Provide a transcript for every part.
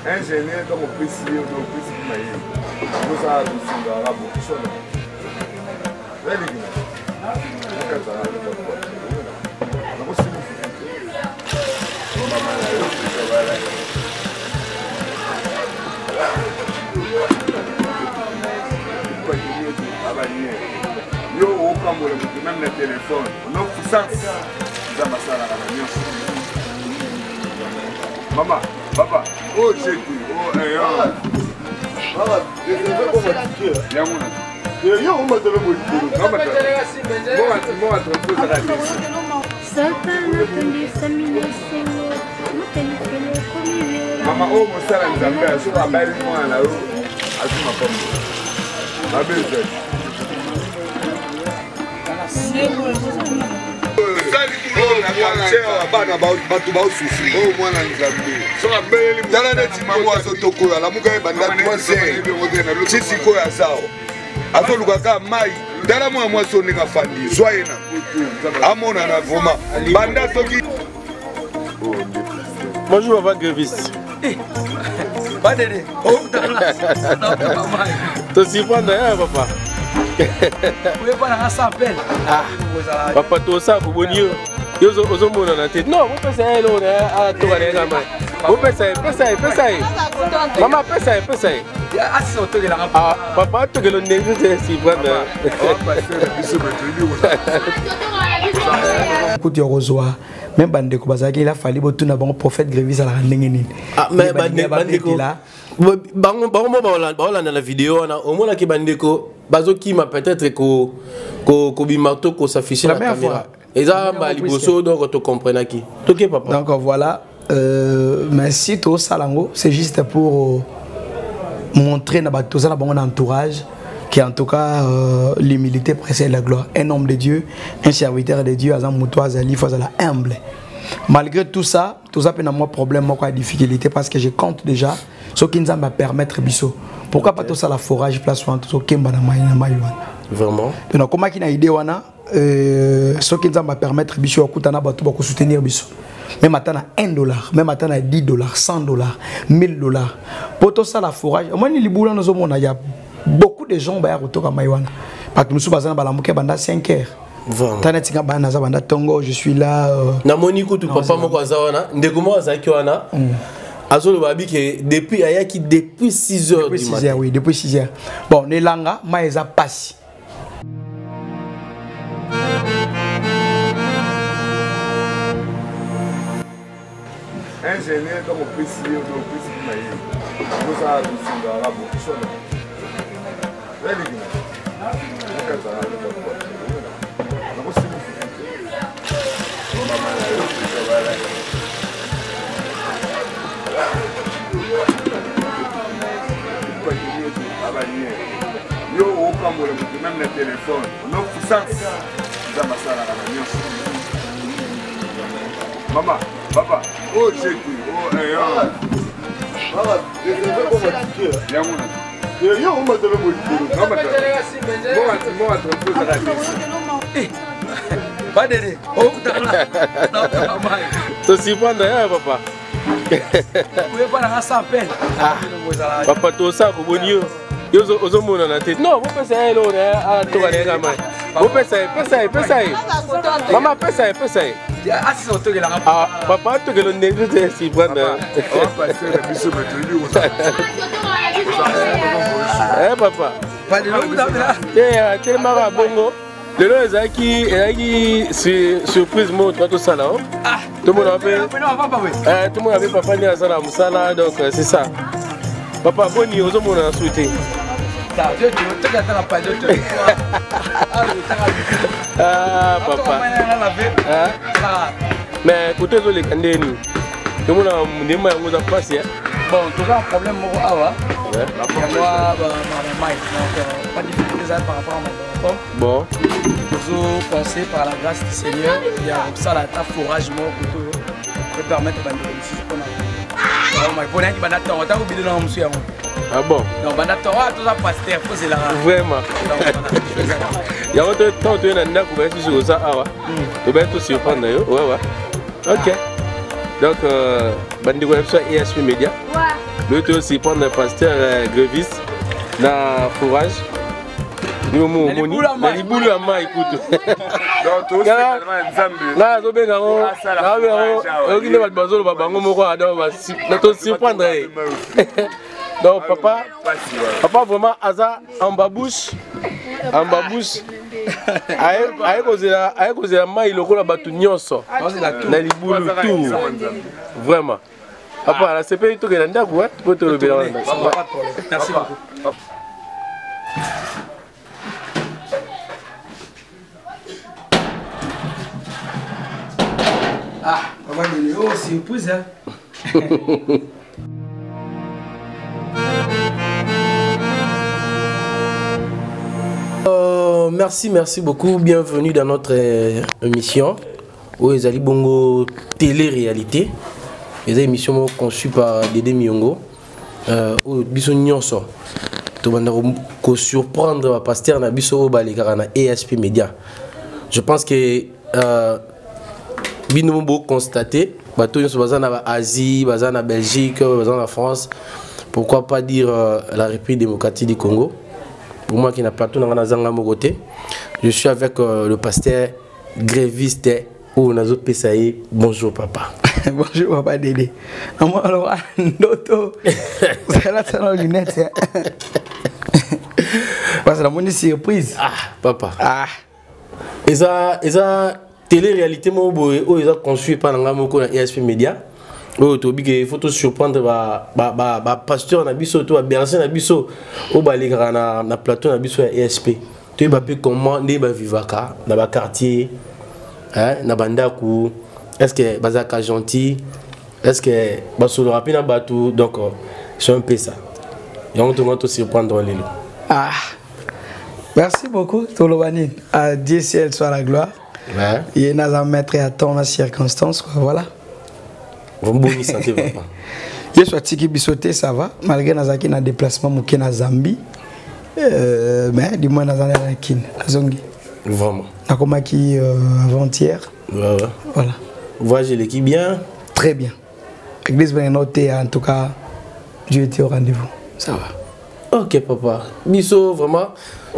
ingénieur comme officier ou officier maïe. Nous ça nous sommes dans la bouche. Very good. Yo, même le téléphone, non puissance. Maman, papa, oh j'ai dit, oh bonjour, papa gréviste. Pas d'aider. Tu t'y prends d'ailleurs, papa. Vous pouvez pas dans un appel. Ah, papa, tout ça pour vous dire. Yo zo mo na tête. Non, vous pensez à l'eau à toi les gamins. Vous pensez. Maman pensez. Ah, c'est autour de la rap. Ah, papa, tu que le nez de si prendre. Écoute, Rosoa, même Bandeko Bazaki, il a fallu que tu prophète gréviste à la rendez-vous. Ah, mais Bandeko là. Bango dans la vidéo, au moins là qui Bandeko, bazo qui m'a peut-être ko bimarto ko s'afficher la caméra. Et ça, donc tu comprends qui. Ok, papa. Donc voilà, merci tout ça, c'est juste pour montrer tout ça dans mon entourage, qui en tout cas l'humilité précède la gloire. Un homme de Dieu, un serviteur de Dieu, un humble. Malgré tout ça peut moi problème, moi difficulté parce que je compte déjà ce qui nous va permettre biso. Pourquoi pas tout ça la forage place ou tout ça vraiment. Donc comment qui n'a idée wana ce qui nous va permettre biso kutana batu ba soutenir biso. Même attendre $1, même attendre $10, $100, $1000. Pour tout ça la forage, moi ni libula nous il y a beaucoup de gens ba retour à Maïwana. Parce que nous sommes basés dans la mouké banda 5 heures. Tanetika bana za banda Tongo, je suis là. Na moniko tu papa moko azawana, ndeko azaki wana. Azolo babi que depuis ayaki depuis 6 heures du matin. Oui, depuis 6 heures. Bon, Nelanga maeza passe. Ingénieur comme officier ou officier maïe. Nous ça nous sommes dans la bouche. Very good. Yo, même le téléphone, non puissance. Maman, papa, oh j'ai dit, oh pas d'aider. Tu t'y prends d'ailleurs, papa. Vous pouvez pas dans un appel. Ah, papa, tout ça pour vous dire. Yo zo mo na tête. Non, vous pensez à l'eau à toi les gamins. Vous pensez. Maman pensez. Ah, c'est autour de la rap. Ah, papa, tu que le nez de si prendre. Eh papa. Pas de l'eau là. Tellement bongo. Le lot ezaki surprise mo tout ça là. Ah, tout le monde avait tout le monde avait papa ni azala musala donc c'est ça. Papa boni ozo mo na souhaiter. Ah papa. Mais côté zo les kandeni. Tout le monde a ndema yango za passer. Bon, tout cas problème mo awa. Moi pas de difficulté par rapport à mon enfant. Bon. Vous pensez par la grâce du Seigneur, il y a ça la ta forage mort peut permettre de réussir qu'on a. Ah bon? Non, tout ça pasteur, faut c'est là. Vraiment. Il y a autre temps tu es dans la couverture sur ça awa. Tu vas tout surprendre yo. Ouais. OK. Donc Bandeko ESP Media. L'autre aussi prendre le pasteur gréviste na fourrage. Nous moni na libulu ya mai kutu. Donc tout ça nzambe. Là zo benga ngo. Là benga okinde ba bazolo ba bango moko ado ba na to surprendre. Donc papa vraiment aza en babouche. En babouche. Aye kozela mai lokola batu nyonso. Na libulu tout. Vraiment. Papa, la CP, tu es là, tu peux te lever là. Merci beaucoup. Ah, papa, oh, c'est épouse, hein. Merci beaucoup. Bienvenue dans notre émission. Où est Ali Bongo télé-réalité. Les émissions conçues par Dédé Miongo. Où biso nyonso. To banda ko surprendre pasteur na biso obalikara na ESP Media. Je pense que bino bo constater bato nyonso bazana ba Asie, bazana Belgique, bazana France. Pourquoi pas dire la République démocratique du Congo? Pour moi qui n'a pas tout dans la zanga mogoté, je suis avec le pasteur gréviste ou Nazo Pesaï. Bonjour papa. Bonjour papa Dédé. Alors Ndoto, c'est là c'est la lunette. Parce que la monnaie surprise. Ah papa. Ah. Et ça télé-réalité mo boy o ils conçu par nga moko na ESP Media. Oh to bi que photo surprendre ba pasteur na biso to ba berger na biso o ba likara na plateau na biso ya ESP. Tu ba pe comment ne ba vivaka na ba quartier hein na bandaku. Est-ce que bazaka gentil? Est-ce que basolo rapina batu donc c'est un peu ça. Et on te surprendre les lots. Ah. Merci beaucoup Tolobani. À Dieu ciel soit la gloire. Ouais. Il n'a pas mettre à temps la circonstance quoi, voilà. Bon santé papa. Je suis tiki bisoté ça va malgré nazaki na déplacement muké na Zambie. Mais du moins nazana na kin azongi. Vraiment. Nakomaki avant-hier. Ouais. Voilà. Voyage l'équipe bien. Très bien. L'église va noter en tout cas Dieu était au rendez-vous. Ça va. Ok papa. Biso vraiment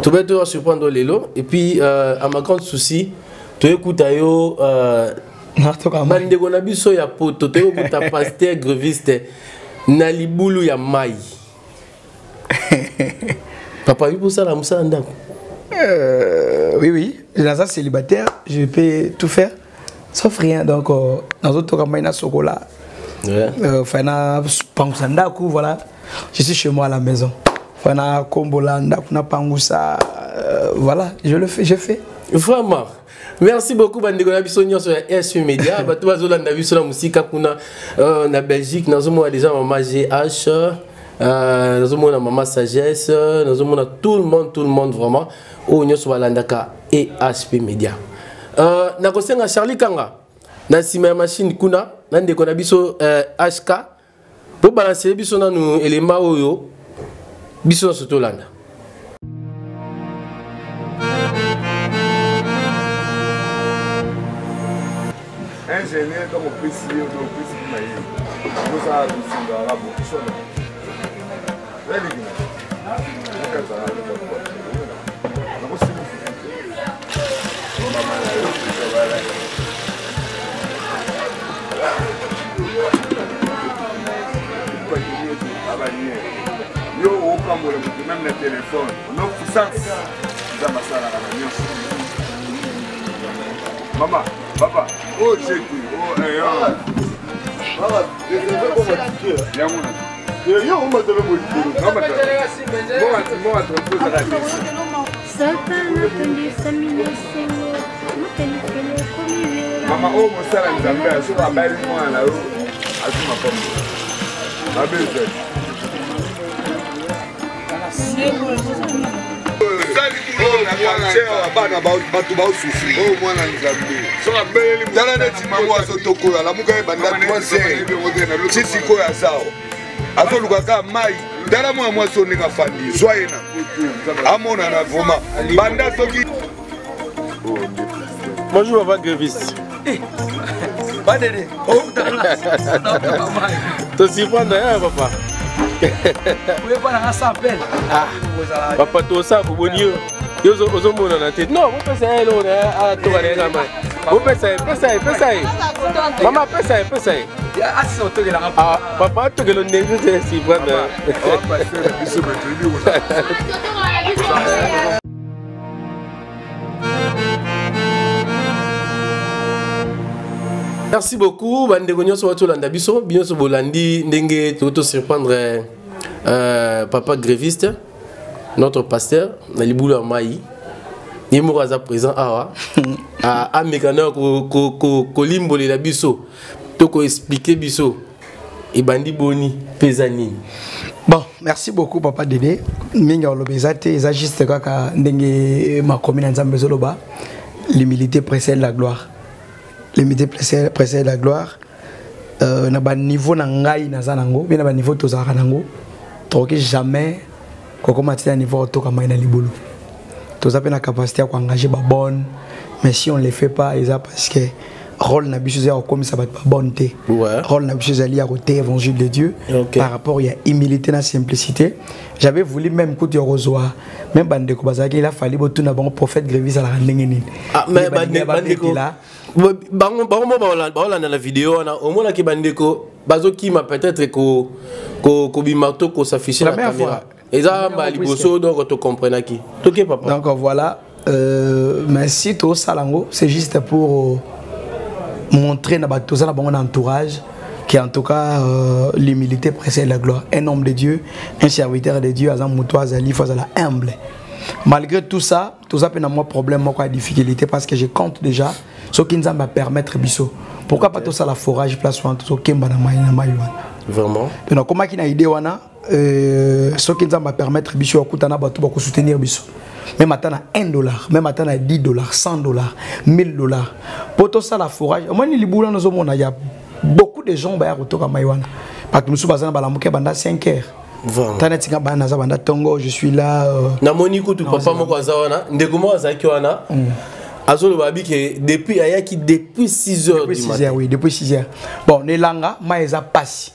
tu vas te surprendre les lots et puis à ma grande souci tu écoutes ayo bande ko na biso ya poto tu écoutes ta pasteur gréviste na libulu ya mai. Papa oui pour ça la musa ndako. Oui, je suis célibataire, je peux tout faire sauf rien donc dans d'autres campagnes na sokola. Ouais. Voilà. Je suis chez moi à la maison. Fana Kombolanda, kuna Pangusa, voilà, je le fais, je fais. Vraiment. Merci beaucoup bandeko na biso nyonso ya ESP Media. Bato bazolanda biso na musika kuna na Belgique, nazomona déjà maman GH, nazomona maman Sagesse, nazomona tout le monde vraiment o nyonso balandaka ESP Media. Na kosenga Charlie Kanga na sima machine kuna na ndeko na biso HK po balancer biso na nu élément oyo biso soto landa. Ingénieur comme officier ou officier maïe. Nous avons dit dans la bouche. Yo, au Cameroun, même le téléphone, nos puissances, nous avons ça à la nuit. Maman, papa, oh j'ai dit, oh ayant. Maman, je vais vous dire. Yo, on m'a donné mon tour. Maman, moi, tu peux la question. Maman, oh mon frère, nous avons fait un bel mois là-haut. Azuma comme ma belle. Bana bato baosufri oyo mwana nzambe tala neti mango azotokola lamuka ebanda 3 ti sikoyo azao azolukaka mai tala mwana mwasi oyo ndenge afandi zwa ye na amonana vraimen banda soki. Bonjour papa gréviste. Pas d'aider. Tu surprends d'ailleurs papa. pouvez pas ça appel. Ah, papa tout ça pour bonio. Yo zo mona na tête. Non, vous pensez à l'eau à toi les gamins. Vous pensez. Maman pensez. Ah, c'est auto de la rap. Ah, papa tout que le négro c'est si bon. Merci beaucoup. Bandegogno so watolanda biso, bien so bolandi ndenge to surprendre papa gréviste, notre pasteur na libulu mai. Yemo aza présent awa. A mekana ko limbole la biso. To ko expliquer biso. Et bandi boni pesani. Bon, merci beaucoup papa Dédé. Minga olobezate eza juste kaka ndenge ma commune nzambe zoloba. L'humilité précède la gloire. L'humilité précède la gloire. Na ba niveau na ngai na zanango, bien na ba niveau to zaka nango. Toke jamais ko commencer à niveau to kama na libulu. To za pe na capacité à engager ba bonne, mais si on le fait pas, ils a parce que rôle na biso ya comme ça va pas bonté. Rôle na biso ya à côté évangile de Dieu par rapport il y a humilité na simplicité. J'avais voulu même côté rosoir, même bande ko bazaki il a fallu botu na bon prophète grévis à la ndengeni. Ah mais bande ko là bango ba na la vidéo na au moins ki bande ko bazo ki ma peut-être ko bimarto ko s'afficher la caméra. Et ça ba liboso donc tu comprends qui. OK papa. Donc voilà merci to salango, c'est juste pour montrer na batoza na bon entourage qui en tout cas l'humilité précède la gloire. Un homme de Dieu, un serviteur de Dieu, azam mutoise ali fazala humble. Malgré tout ça peut na moi problème moi difficulté parce que je compte déjà ce qui nous va permettre biso. Pourquoi pas tout ça la forage place ou tout kemba na mai vraiment. Donc comment qui na idée wana ce qui nous va permettre biso akutana batu ba ko soutenir biso. Même maintenant $1, même maintenant $10, $100, $1000. Pour tout ça la forage, moi ni libula nous avons il y a beaucoup de gens bah retour à Maïwana. Parce que nous sommes basés dans la mouké banda 5 heures. Tanetika banda za banda tongo, je suis là. Na moniko tu papa moko azawana, ndekumo azaki wana. Azolo babi que depuis ayaki depuis 6 heures du matin. Oui, depuis 6 heures. Bon, nelanga maeza passe.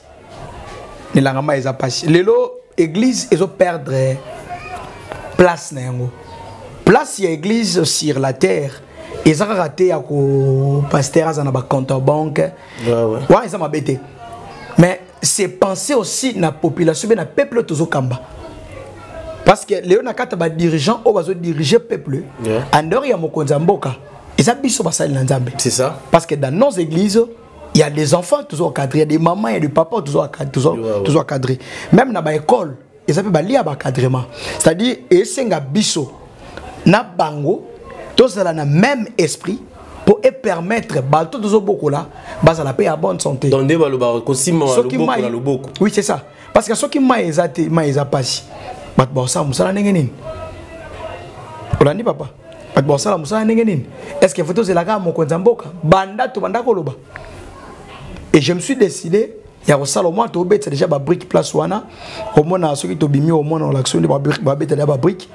Nelanga maeza passe. Lelo église ils ont perdre place na yango. Place y a église sur la terre. Ils ont raté à pasteur à un compte en banque. Ouais, ils ont embêté. Mais c'est penser aussi na population, na peuple toujours kamba. Parce que les dirigeants ont besoin de diriger le peuple. En dehors il y a mokonza mboka. Ils ont biso basali na nzambe. C'est ça. Parce que dans nos églises il y a des enfants toujours encadrés, il y a des mamans, il y a des papas toujours encadrés. Même dans l'école, ils ont fait un encadrement. C'est-à-dire et senga biso na bango tous dans le même esprit pour permettre bato tous beaucoup là basa la paix à bonne santé. Donc des baloba kosimo le beaucoup. Oui c'est ça. Parce que ceux qui maïza passe. Bat bossa musala nengeni. Olandi papa. Bat bossa musala nengeni. Est-ce que photo c'est la gamme ko nzamboka banda to banda koloba. Et je me suis décidé il y a ça au moins to bet déjà ba brique place wana au moins na ceux qui to bimi au moins dans l'action de ba bet ba brique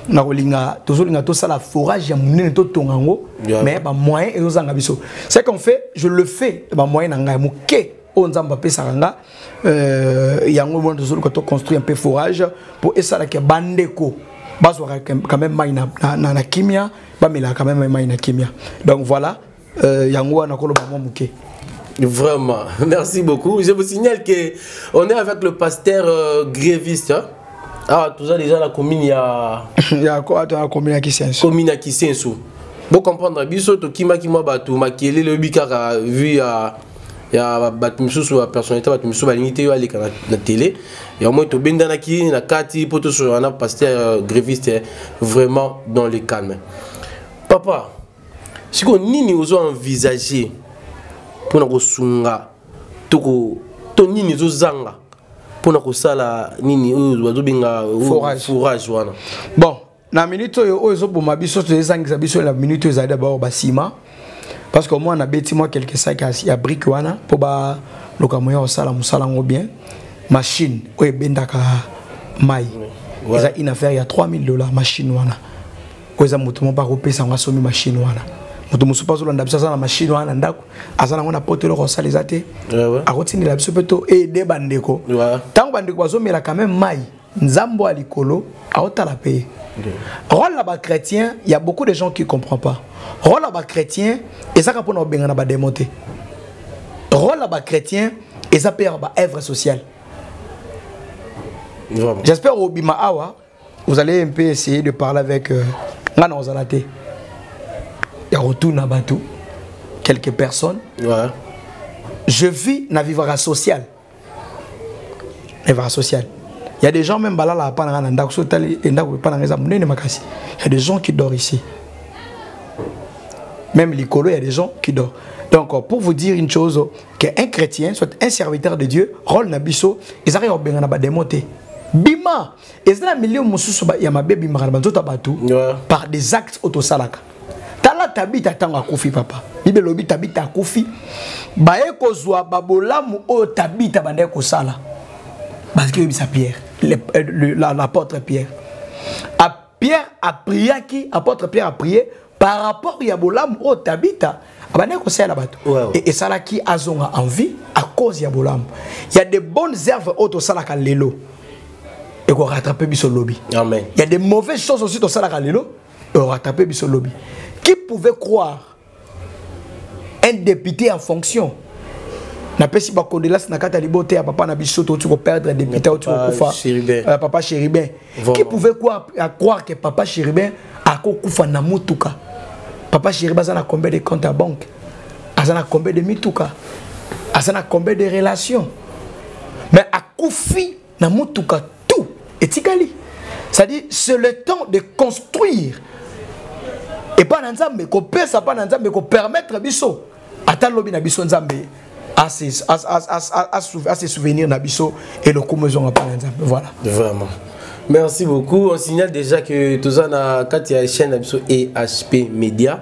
na kolinga toujours linga to ça la forage ya munene to tongango mais ba moyen et ozanga biso c'est qu'on fait je le fais ba moyen na ngai muke on nzamba pesa nga yango mo toujours ko to construire un peu forage pour essa la ke bandeko bazwa quand même mai na kimia ba mila quand même mai na kimia donc voilà yango na ko lo ba mo muke. Vraiment, merci beaucoup. Je vous signale qu'on est avec le pasteur gréviste. Hein? Ah, tout ça déjà la commune, il y a... Il y a quoi dans la commune à Kisensu? Commune à Kisensu. Vous comprenez, biso to kima kima batu makele le bikara vu à batu misu sur la personnalité batu misu balimité yo aller na télé. Et au moins to bendana ki na kati poto sur un pasteur gréviste vraiment dans le calme. Papa, si qu'on nini ozo envisager pour nous sunga toko to nini zo zanga pour nous sala nini ozo binga forage wana. Bon, na minute ozo boma biso to ezangisa biso la minute za d'abord basima parce que moi on a bêti moi quelque sac à brique wana pour ba lokamoya osala musala ngo bien machine oye bendaka mai eza une affaire il y a $3000 machine wana oza mutumo ba repesa nga somi machine wana moto musupa zolanda biso aza na machine wana ndako aza nango na poto eloko osalisa te akotindela biso mpe to ede bandeko ntango bandeko bazomela quand même mai nzambo ya likolo aotala mpe rôle là-bas chrétien, il y a beaucoup de gens qui ne comprennent pas. Rôle là-bas chrétien, et ça qu'on a bien démonté. Rôle là-bas chrétien, et ça peut avoir œuvre sociale. J'espère au Bima Awa, vous allez un peu essayer de parler avec Ngana Ozalate. Il y a retour na bateau, quelques personnes. Ouais. Je vis na vivra social. Vivra social. Il y a des gens même là il y a des gens qui dorment ici. Même l'écolo, il y a des gens qui dorment. Donc pour vous dire une chose, qu'un chrétien, soit un serviteur de Dieu, rôle nabiso, ils arrivent à démonter. Bima, et c'est un milieu il y a ma bébé par des actes autosalaka. Tala tabita tanga koufi papa. Bible lobi tabita koufi. Bae kozwa babolamu o tabita bande ko sala. Parce que c'est Pierre, l'apôtre Pierre. Pierre a prié qui? Apôtre Pierre a prié par rapport à Yabolam au Tabita. Et ça là qui a envie à cause de Yabolam. Il y a des bonnes herbes au Salaka Lelo. Et qu'on rattrape sur lobby. Amen. Il y a des mauvaises choses aussi au Salaka Lelo. Et on rattrape sur lobby. Qui pouvait croire un député en fonction? Na pesi ba kondelas na kata libote à papa na bisoto tu vas perdre des députés tu vas kufa papa Chéribin qui pouvait croire que papa Chéribin a kufa na mutuka papa Chéribin a combien de comptes à banque a combien de mituka a combien de relations mais a kufi na mutuka tout et tigali c'est-à-dire c'est le temps de construire et pas nzambe ko pesa pas nzambe ko permettre biso ata lobi na biso nzambe à ses souvenirs Nabiso et le commission voilà. Vraiment. Merci beaucoup. On signale déjà que tout ça na Katia chaîne Nabiso et HP Media.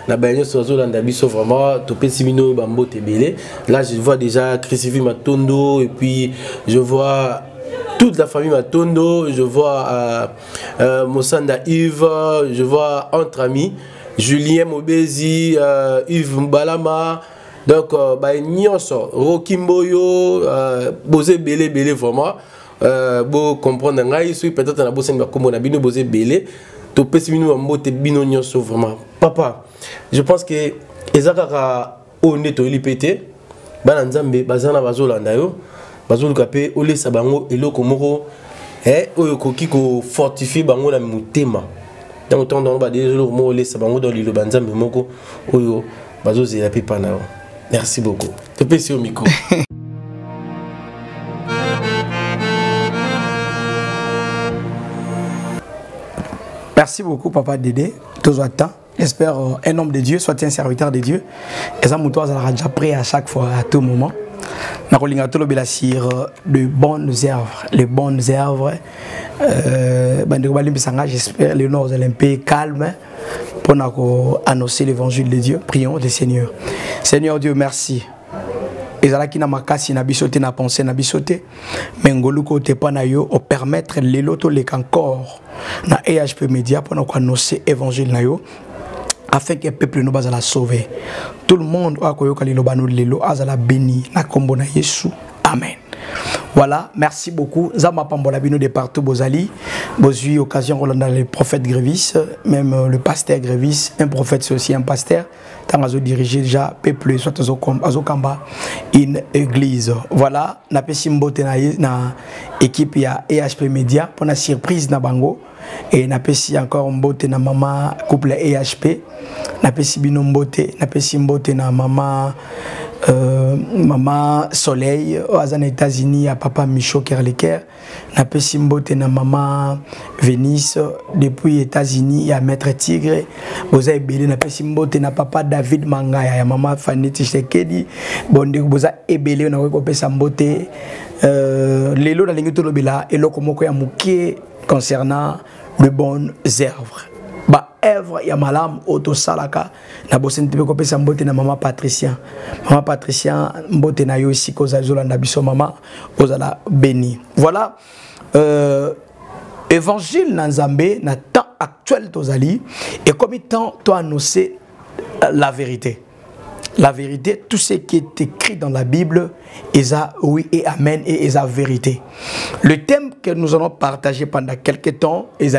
Na baigno sur Nabiso vraiment topé simino bambo tebele. Là je vois déjà Christophe Matondo et puis je vois toute la famille Matondo, je vois Mossanda Yves, je vois entre amis Julien Mobezi, Yves Mbalama. Donc, nyonso Rokimboyo, bosé belé vraiment. Bo comprendre ngai, soit peut-être na bossé ba komona bino bosé belé. To pesi bino mbote bino nyonso vraiment. Papa, je pense que ezaka honnête olipete. Bana nzambe bazana bazolanda yo. Bazoluka pe olesa bango eloko moko oyo koki ko fortifier bango na mutema. Dans le temps dans ba des jours mo olesa bango dans lilo banzambe moko oyo bazozela pe pana. Merci beaucoup. Te pèse au micro. Merci beaucoup, Papa Dédé. Tous attend. J'espère un homme de Dieu, soit un serviteur de Dieu. Et ça, Moutoise sera déjà prêt à chaque fois, à tout moment. De bonnes œuvres. Les bonnes œuvres. J'espère les Nord olympiques calme pour annoncer l'évangile de Dieu. Prions le Seigneur. Seigneur Dieu, merci. Ezalaki na makasi na bisote na pensée na bisote mengoluko te pa na yo o permettre les loto les encore na EHP Media pour nous annoncer évangile na yo afin que le peuple nous bazala sauver. Tout le monde a koyoka lilo banu lelo azala béni na kombo na Yesu. Amen. Voilà, merci beaucoup. Zama pambola bino de partout bozali. Bozui occasion Rolanda le prophète Grévis, même le pasteur Grévis, un prophète c'est aussi un pasteur. Tant à diriger déjà peuple soit azokamba une église. Voilà, na pesimbote na équipe ya EHP Media pour la surprise na bango et na pesi encore mbote na mama couple EHP. Na pesi bino mbote, na pesimbote na mama Maman Soleil aux États-Unis à papa Michaud Kerleker na pesimbote na maman Venice depuis États-Unis à maître Tigre vous avez belé na pesimbote na papa David Mangaya ya maman Fanny Tshisekedi bonde vous avez ebelé na ko pesa mbote lelo na lingi to lobela eloko moko ya mukie concernant les bonnes œuvres. Ba œuvre ya malam auto salaka na bosente ko pesa mbote na mama Patricia mbote na yo aussi ko zolanda biso mama ozala béni. Voilà évangile na Nzambe na temps actuel tozali et comme temps to annoncer la vérité. La vérité, tout ce qui est écrit dans la Bible, est oui et amen et est la vérité. Le thème que nous allons partager pendant quelques temps est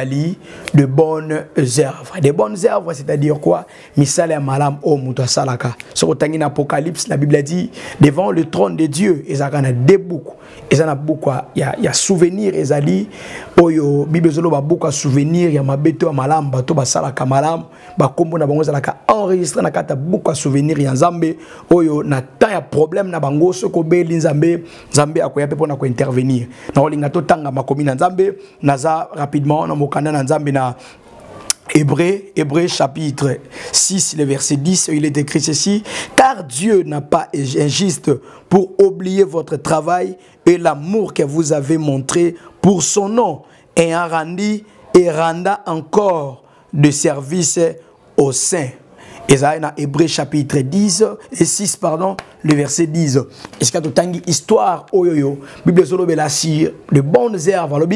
de bonnes œuvres. Des bonnes œuvres, c'est-à-dire quoi? Misale ya malam o muta salaka. Sur le Apocalypse, la Bible dit devant le trône de Dieu, il y a des boucs. Il y a beaucoup, il y a souvenirs, il y a oyo Bible zolo ba beaucoup souvenirs, il y a mabeto malam, bato ba salaka malam, ba kombo na bango salaka enregistré na kata beaucoup souvenirs ya Nzambe oyo na ta ya problème na bango soko beli Nzambe akoya pe pona ko intervenir. Na olinga to tanga makomi na Nzambe naza rapidement na mokanda na Nzambe na Hébreux chapitre 6, le verset 10, il est écrit ceci: car Dieu n'a pas injuste pour oublier votre travail et l'amour que vous avez montré pour son nom, et en rendu et renda encore de service aux saints. Et ça, dans Hébreux chapitre 10 et 6, pardon, le verset 10. Est-ce qu'il y a une histoire, Bible solo belasir, de bonnes œuvres,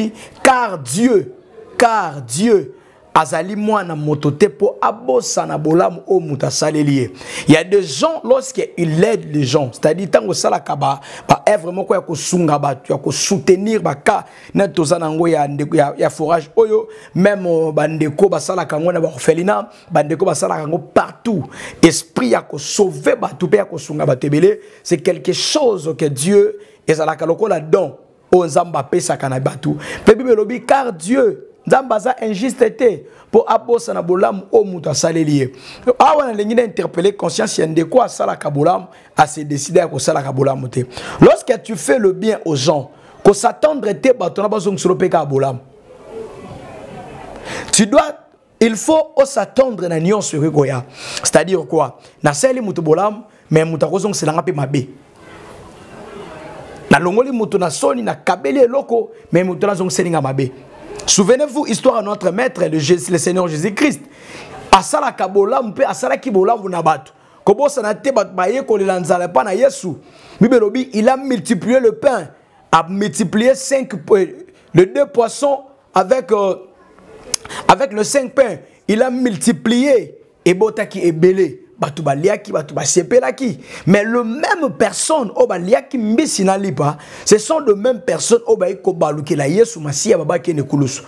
car Dieu, azali mwana motote po abosa na bolamu o muta salelier. Il y a des gens lorsqu'ils aident les gens, c'est-à-dire tango sala kaba ba vraiment ko ya ko sunga ba tu ya ko soutenir ba ka na tozana ngo ya forage oyo même bandeko ba sala kango na ba orphelinat bandeko ba sala kango partout esprit ya ko sauver ba tout ya ko sunga ba tebele, c'est quelque chose que Dieu ezalaka lokola don o nzamba pesa kana batu pe Bible lobi car Dieu Zambaza injusteté pour abosa na bolam o muta salelier. Awana lengine interpeller conscience yende quoi sala kabolam à se décider à ko sala kabolam te. Lorsque tu fais le bien aux gens, ko s'attendre te batona bazong sur le peka bolam. Il faut s'attendre na nion sur goya. C'est-à-dire quoi? Na sali mutu bolam mais muta kozong selanga pe mabe. Na longoli mutu na soni na kabeli loko mais mutu na zong selinga mabe. Souvenez-vous, histoire à notre maître, le Seigneur Jésus-Christ. Asala kabolam pe asala kibolam nabatu. Kobo sanate bat baye ko lanzala pa na Yesu. Bibelobi, il a multiplié le pain, a multiplié les 2 poissons avec le 5 pains. Il a multiplié et botaki et belé. Batu baliaki, batu basepelaki. Mais le même personne, obaliaki mbisina lipa, ce sont de mêmes personnes, obaiko baluki la Yesu Masia babaki ne kulus.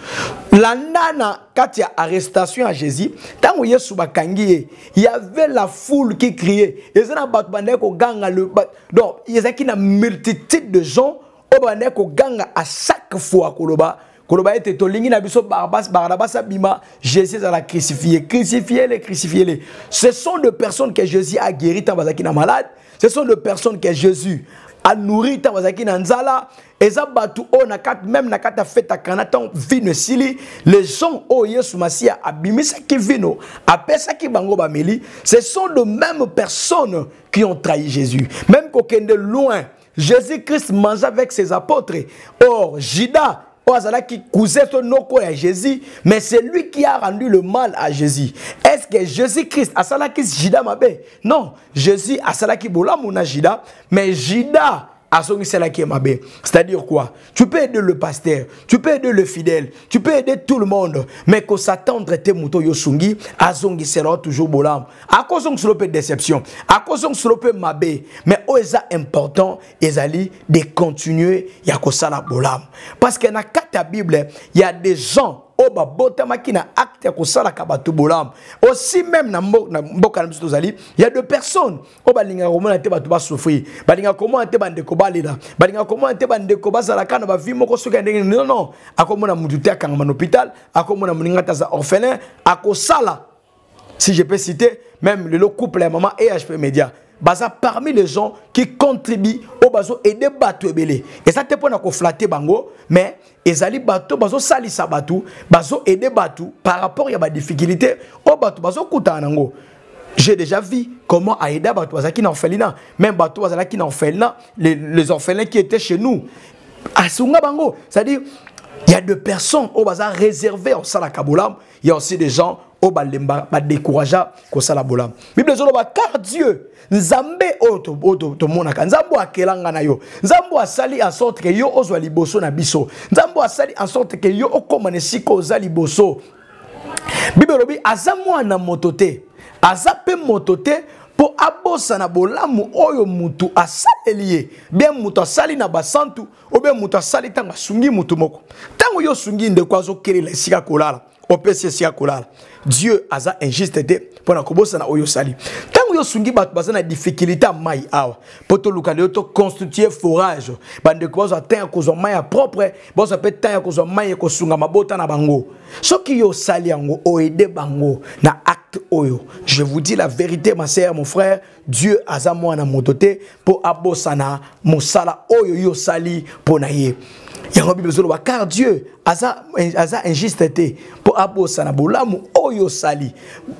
La nana, quand il y a arrestation à Jésus, tant que Yesu bakangi, il y avait la foule qui criait. Et ça n'a pas bandeko ganga le. Donc, il y a une multitude de gens, obandeko ganga à chaque fois koloba. Koloba était tolingi na biso Barnabas abima, Jésus a la crucifié, crucifiez-les. Ce sont des personnes que Jésus a guéri tant bazaki na malade, ce sont des personnes que Jésus a nourri tant bazaki na nzala, et ça batu o na kat même na kata feta kanatan vino sili, les gens o Yesu Masia abimisa ki vino, apesa ki bango bameli, ce sont de mêmes personnes qui ont trahi Jésus. Même qu'aucun de loin, Jésus-Christ mangeait avec ses apôtres. Or Judas qui cousait son noko à Jésus, mais c'est lui qui a rendu le mal à Jésus. Est-ce que Jésus-Christ a salaki Jida mabe? Non, Jésus a salaki bola mona Jida, mais Jida a son salaki mabe. C'est-à-dire quoi? Tu peux aider le pasteur, tu peux aider le fidèle, tu peux aider tout le monde, mais qu'on s'attendre te muto yosungi, a zongi sera toujours bolam. À cause de ce déception, à cause de ce mabe, mais oeza important, ezali de continuer ya ko sala bolam. Parce que dans la Bible, il y a des gens oba botama qui na acte ko sala kabatu bolam. Aussi même na mboka il y a des personnes oba linga komona te batu ba souffrir. Ba linga komona te bande ko balila. Ba linga komona te bande ko bazala kana ba vi moko soka ndenge non. Akomona mutu te akanga man hôpital, akomona muninga taza orphelin, akosala. Si je peux citer même le couple la maman et HP Media. Baza parmi les gens qui contribuent au bazo aider bateau ebele. Et ça te pona ko flatter bango, mais ezali bateau bazo salisa bateau, bazo aider bateau par rapport à ba difficulté au bateau bazo kuta nango. J'ai déjà vu comment aider bateau bazaki na orphelinat, même bateau bazaki na orphelinat, les orphelins qui étaient chez nous. Asunga bango, c'est-à-dire il y a des personnes au bazar réservées au salakabolam, il y a aussi des gens au balemba ba décourager ko salabolam. Bible zoloba car Dieu Nzambe oto monaka Nzambo akelanga na yo. Nzambo asali en sorte que yo ozwa liboso na biso. Nzambo asali en sorte que yo okomane siko ozali boso. Bible lobi azamwa na motote. azape motote pour abosa na bolamu oyo mutu asaleliye bien mutu asali na basantu ou bien mutu asali tanga sungi mutu moko tango yo sungi ndeko azokelela esika kolala opesi esika kolala Dieu aza injuste te pour na kobosa na oyo sali tango yo sungi bato baza na difficulté mai awa poto luka leo to constituer forage bande ko bazo atteindre kozwa mai propre bazo pe tanya kozwa mai ko sunga mabota na bango soki yo sali yango oede bango na acte oyo. Je vous dis la vérité ma sœur mon frère, Dieu aza mwana motote pour abosana mosala oyo yo sali ponaye. Yango Bible zolo car Dieu aza injuste te pour abosana bolamu oyo sali.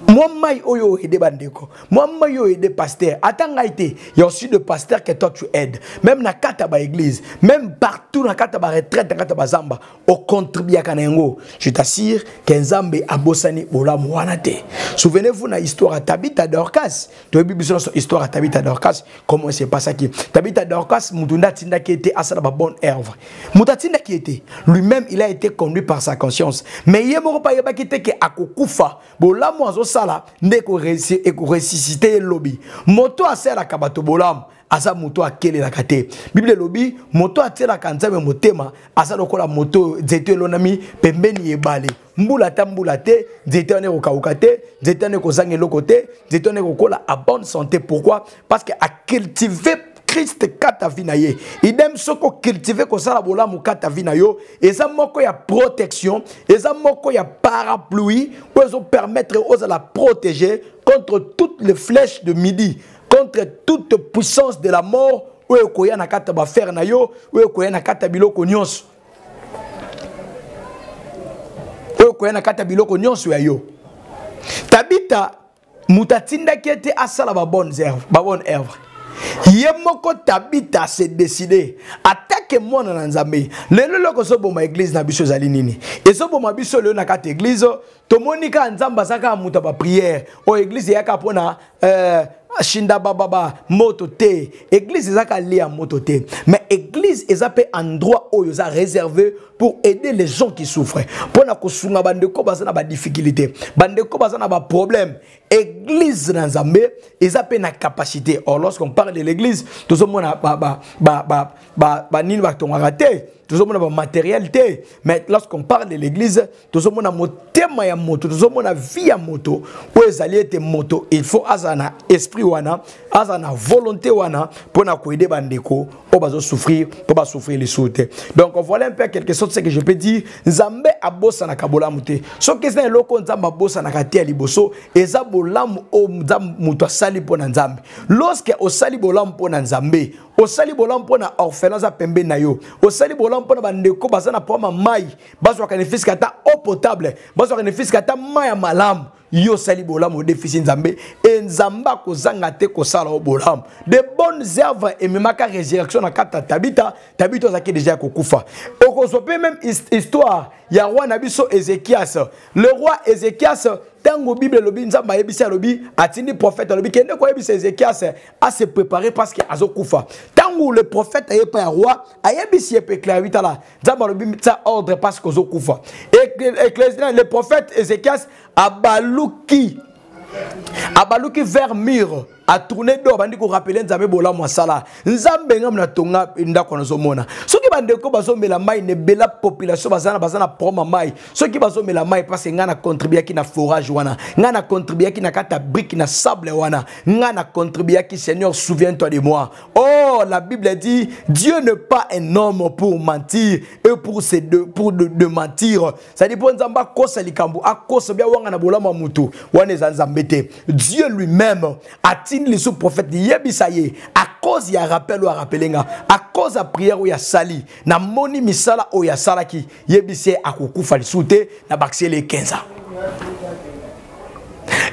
Moi mai oyo aider bandeko. Moi mai oyo aider pasteur. Atanga été, il y a aussi de pasteurs que toi tu aides. Même na kata ba église, même partout na kata ba retraite, na kata ba zamba, au contribue à kanengo. Je t'assure que Nzambe abosani bolamu wana te. Souvenez-vous na histoire à Tabitha Dorcas. Tu as Bible sur histoire à Tabitha Dorcas. Comment c'est pas ça qui Tabitha Dorcas mutunda tinda qui était à sa bonne œuvre. Mutatinda qui était lui-même il a été conduit par sa conscience. Mais il moko pa yeba kite ke akokufa. Bolamu azosala ndeko ressusciter lobby. Moto asela kabato bolamu. Asa moto akele la kate. Bible lobby moto atela kanzame motema asa lokola moto zeto lonami pembeni ebale. Mbula te, zeto ne kokauka te, zeto ne kozange lokote, zeto ne kokola à bonne santé. Pourquoi? Parce que a cultiver Christ kata vina ye. Idem soko cultiver ko sala bolamu kata vina yo, eza moko ya protection, eza moko ya parapluie pour nous permettre aux la protéger contre toutes les flèches de midi, contre toute puissance de la mort ou ekoya na kata ba fer na yo, ou ekoya na kata biloko nyonso. Ou ekoya na kata biloko nyonso ya yo. Tabitha mutatinda qui était asala ba bonne œuvre. Yemoko Tabitha s'est décidé attaquer moi na Nzambe. Lelo loko so boma église na biso zali nini. Et so boma biso le na kata église to monika Nzamba saka muta ba prière. O église yaka pona Shinda baba moto te. Église ezaka lia moto te. Mais église ezapé endroit où ils a réservé pour aider les gens qui souffrent. Pour na kosunga bandeko bazana ba difficulté. Bandeko bazana ba problème. Église na Nzambe ezapé na capacité. Or lorsqu'on parle de l'église, tout le monde a nini ba tonga raté. Tout le monde a matérialité. Mais lorsqu'on parle de l'église, tout le monde a motema ya moto, tout le monde a vie ya moto. Pour ezali ete moto, il faut azana esprit wana, azana volonté wana pour na koider bandeko, pour bazo souffrir, pour pas souffrir les soutes. Donc voilà un peu quelque chose que je peux dire. Nzambe abosa na kabola mute. So que c'est loko nzamba abosa na katia liboso, eza bolamu o nzambe muto sali pona nzambe. Lorsque o sali bolamu pona nzambe, o sali bolamu pona orphelins a pembe na yo, o sali bolamu pona bandeko bazana poma mai, bazo kanefisi kata eau potable, bazo kanefisi kata mai ya malamu. Yo sali bolamu au déficit nzambe et nzamba kozanga te kosala o bolamu de bonnes œuvres et même ka résurrection na kata Tabitha zaki déjà kokufa. Okosope même histoire ya roi nabiso Ézéchias. Le roi Ézéchias tango Bible lobi nzamba yebisa lobi atindi prophète lobi kende ko yebisa Ézéchias a se préparer parce que azokufa. Tango le prophète ayepa ya roi ayebisi pe clarité là nzamba lobi ça ordre parce que azokufa. Et le prophète Ézéchias abaluki vers mur a tourné d'or bandi ko rappeler nzambe bola mwasala nzambe ngam na tonga ndako na zomona soki bande ko bazomela mai ne bela population bazana proma mai soki bazomela mai parce ngana contribuer ki na forage wana ngana contribuer ki na kata brique na sable wana ngana contribuer ki Seigneur souviens-toi de moi. Oh la Bible dit Dieu n'est pas un homme pour mentir et pour de mentir. Ça dit pour nzamba kosa likambu akosa bia wanga na bola mutu wana nzambe te. Dieu lui-même a les sous-prophètes yebisaye à cause ya rappel ou à rappelenga à cause ya prière ou ya sali na moni misala ou ya salaki yebise akokufa lisute na bakse les 15 ans.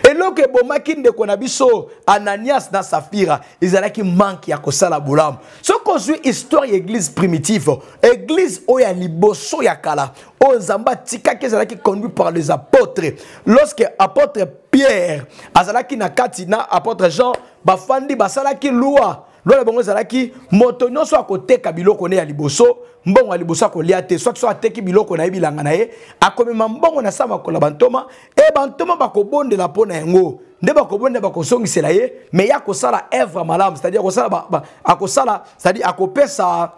Et là que bomaki de konabiso Ananias na Saphira ils allaient qui manque ya kosala bolam. Ce qu'on suit histoire église primitive, église o ya liboso ya kala, o nzamba tika qui allaient qui conduit par les apôtres. Lorsque apôtre Pierre azalaki na kati na apôtre Jean bafandi basalaki loi loi bongo azalaki moto nyonso akoteka biloko ne ya liboso mbongo ya liboso akolia te soit ateki biloko na yebilanga na ye akomema mbongo na sama kola bantoma e bantoma bakobondela pona yango nde bakobonde bakosongisela ye mais ya kosala œuvre malamu c'est-à-dire akosala c'est-à-dire akopesa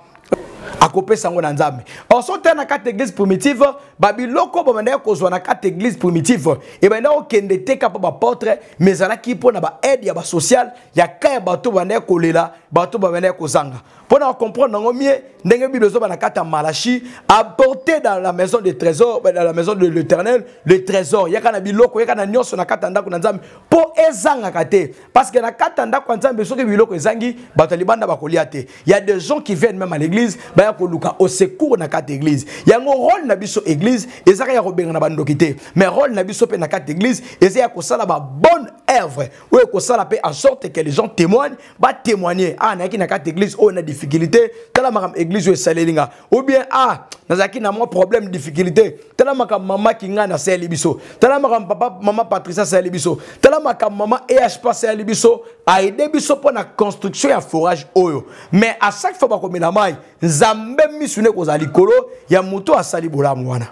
ngo na nzambe. Or so tena carte église primitive babiloko bomanda kozwa na carte église primitive e banda okende teka pa ba portrait mais ala ki pona ba aide ya ba social ya kaya bato banda kolela bato banda kozanga pona comprendre ngo mieux ndenge bilozo bana kata Malachi apporter dans la maison des trésors dans la maison de l'Éternel le trésor ya kana biloko ya kana nyoso na kata ndako na nzambe po ezanga kate parce que na kata ndako nzambe soki biloko ezangi bato libanda bakolia te. Il y a des gens qui viennent même à l'église ba ko luka au secours na kata église ya ngo rôle na biso église ezaka ya robenga na bandokité mais rôle na biso pe na kata église ezaya ko sala ba bonne œuvre ou ko sala pe en sorte que les gens témoignent ba témoigner na ki na kata église on a difficulté tala makam église ou salelinga ou bien nazaki na mo problème difficulté tala makam mama kinga na sali biso tala makam papa mama Patricia sali biso tala makam mama EHP sali biso a aider biso pour la construction ya forage oyo mais à chaque fois ba komela mai nzambe misune ko za likolo ya muto asali bolamu wana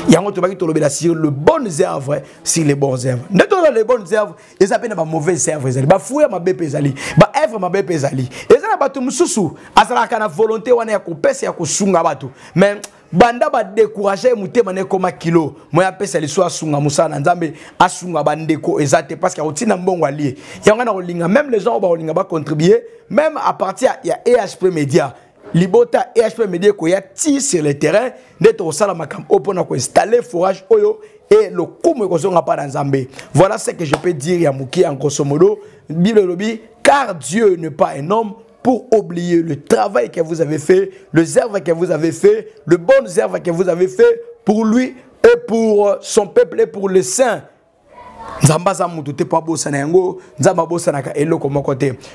yango to baki to lobela sur le bonnes œuvres sur les bonnes œuvres ndeto les bonnes œuvres les appelle ba mauvaises œuvres ezali ba fouya ma bepe ezali ba œuvre ma bepe ezali ezala bato mususu asala kana volonté wana ya kopesa ya kosunga bato mais banda ba décourager mutema ne koma kilo moya pesa liso asunga musana nzambe asunga bandeko ezate parce que otina mbongo allié yango na olinga même les gens ba olinga ba contribuer même à partir ya EHP Media Libota EHP Media ko ya ti sur le terrain neto sala makam opona ko installer forage oyo et le kumu ko zonga pa nzambe. Voilà ce que je peux dire ya muki en grosso modo Bible lobi car Dieu n'est pas un homme pour oublier le travail que vous avez fait, les œuvres que vous avez fait, les bonnes œuvres que vous avez fait pour lui et pour son peuple et pour les saints.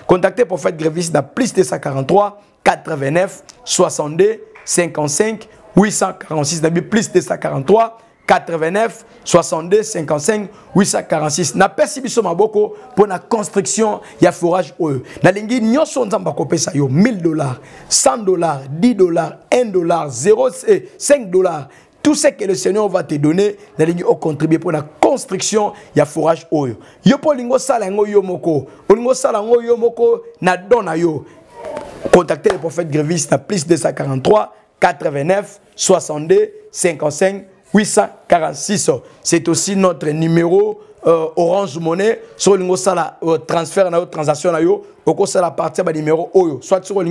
Contactez Prophète Grévis dans plus de 143 89 62 55 846 plus de 143 89 62 55 846 na pesi biso maboko pour la construction ya forage oyo na lingi nyoso nzamba kopesa yo $1000 $100 $10 $1 0 $5 tout ce que le Seigneur va te donner na lingi au contribuer pour la construction ya forage oyo yo po lingo sala ngo yo moko olingo sala ngo yo moko na dona yo contactez le prophète Grévis na plus de 143 89 62 55 846. C'est aussi notre numéro Orange Money. Sur le transfert, na transaction, au la partie du numéro Oyo. Soit sur le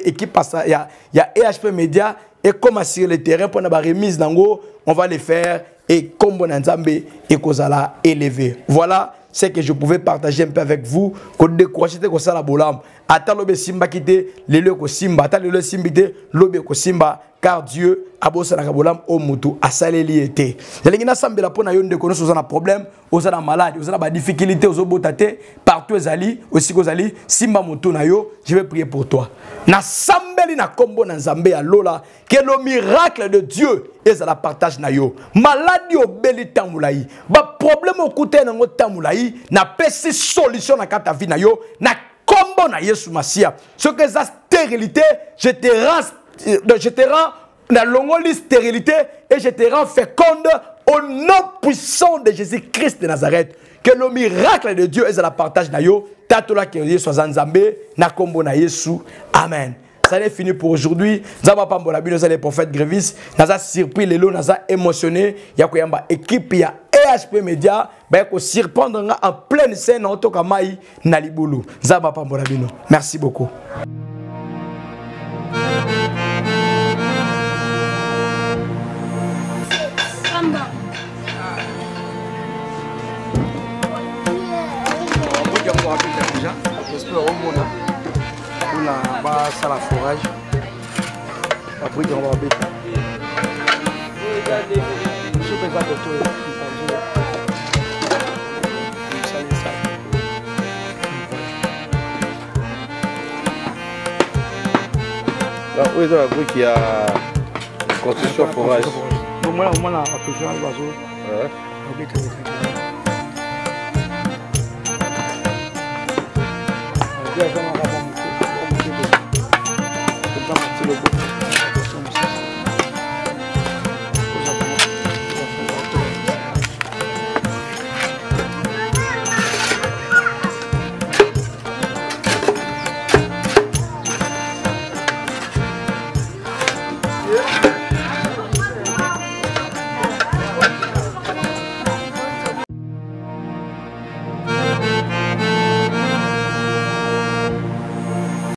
équipe, il y a EHP Media et comme assurer le terrain pour la remise d'ango, on va les faire et comme bon Nzambe et Kozala élevé. Voilà ce que je pouvais partager un peu avec vous. Qu'on découragez que ça la bolam. Ata lobe simba kite, lele ko simba. Ata lele simbite, lobe ko simba. Car Dieu a bossé la bolam au mutu asaleli ete. Yalingina sambela pona yonde kono so na problème, osana malade, osana ba difficulté, ozo botate, partout ezali, aussi kozali, simba mutu na yo, je vais prier pour toi. Na sambeli na kombo na nzambe ya lola, que le miracle de Dieu est à la partage na yo. Maladie obeli tamulayi, ba problème okute na ngo tamulayi, na pesi solution na kata vie na yo, na kombo na Yesu Masia. Ce que sa stérilité, je te rends dans l'ongoli stérilité et je te rends féconde au nom puissant de Jésus-Christ de Nazareth. Que le miracle de Dieu est à la partage na yo. Tatola que Dieu soit Nzambe na kombo na Yesu. Amen. Ça est fini pour aujourd'hui. Nous avons pas les prophètes Grévis. Nous avons surpris les lots, nous avons émotionné. Il y a une équipe, il y a EHP Media. Il y a surprendre en pleine scène en tout cas maï naliboulou. Nous avons pas merci beaucoup. J'espère au monde. On a bas à la forage. Après, on va bêter. Je peux pas oui, dans la bruit qui a construction forage. Au moins, la construction à l'oiseau. Ouais.